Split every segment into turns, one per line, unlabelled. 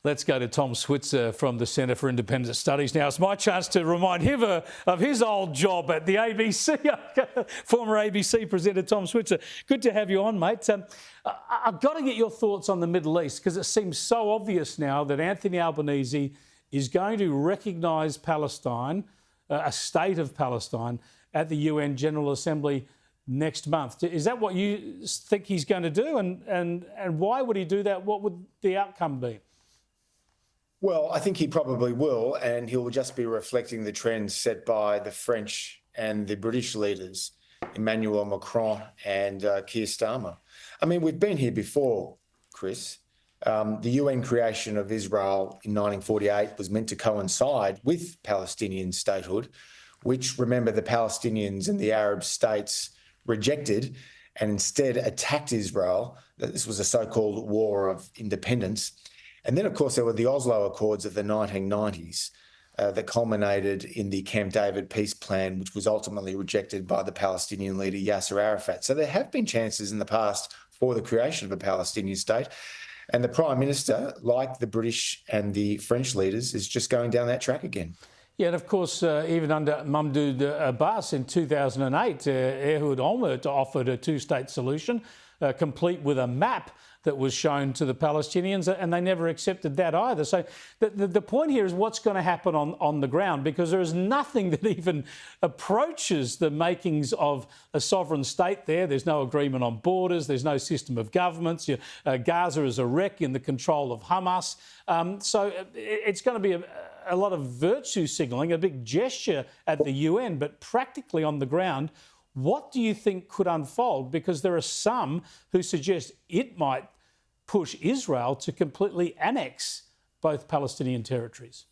Let's go to Tom Switzer from the Centre for Independent Studies now. It's my chance to remind him of his old job at the ABC, former ABC presenter Tom Switzer. Good to have you on, mate. I've got to get your thoughts on the Middle East because it seems so obvious now that Anthony Albanese is going to recognise Palestine, a state of Palestine, at the UN General Assembly next month. Is that what you think he's going to do? And why would he do that? What would the outcome be?
Well, I think he probably will, and he'll just be reflecting the trends set by the French and the British leaders, Emmanuel Macron and Keir Starmer. I mean, we've been here before, Chris. The UN creation of Israel in 1948 was meant to coincide with Palestinian statehood, which, remember, the Palestinians and the Arab states rejected and instead attacked Israel. This was a so-called war of independence. And then, of course, there were the Oslo Accords of the 1990s that culminated in the Camp David peace plan, which was ultimately rejected by the Palestinian leader Yasser Arafat. So there have been chances in the past for the creation of a Palestinian state. And the Prime Minister, like the British and the French leaders, is just going down that track again.
Yeah, and of course, even under Mahmoud Abbas in 2008, Ehud Olmert offered a two-state solution, complete with a map that was shown to the Palestinians, and they never accepted that either. So the point here is what's going to happen on the ground, because there is nothing that even approaches the makings of a sovereign state there. There's no agreement on borders. There's no system of governments. Gaza is a wreck in the control of Hamas. So it's going to be a lot of virtue signalling, a big gesture at the UN, but practically on the ground, what do you think could unfold? Because there are some who suggest it might push Israel to completely annex both Palestinian territories.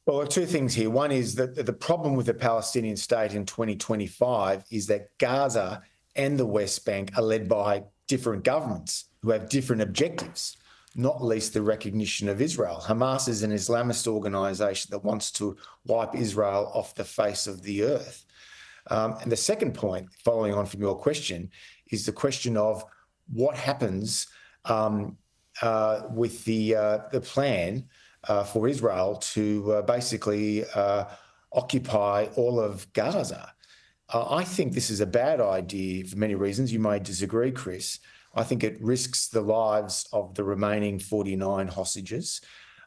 Well, there are two things here. One is that the problem with the Palestinian state in 2025 is that Gaza and the West Bank are led by different governments who have different objectives, not least the recognition of Israel. Hamas is an Islamist organisation that wants to wipe Israel off the face of the earth. And the second point, following on from your question, is the question of what happens with the plan for Israel to basically occupy all of Gaza. I think this is a bad idea for many reasons. You may disagree, Chris. I think it risks the lives of the remaining 49 hostages.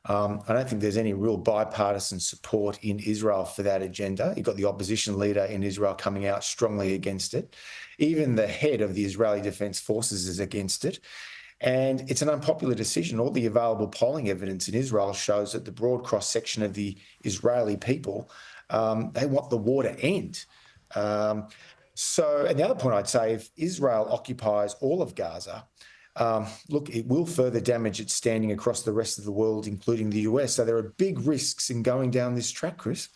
I don't think there's any real bipartisan support in Israel for that agenda. You've got the opposition leader in Israel coming out strongly against it. Even the head of the Israeli Defense Forces is against it. And it's an unpopular decision. All the available polling evidence in Israel shows that the broad cross-section of the Israeli people, they want the war to end. And the other point I'd say, if Israel occupies all of Gaza, look, it will further damage its standing across the rest of the world, including the US. So there are big risks in going down this track, Chris.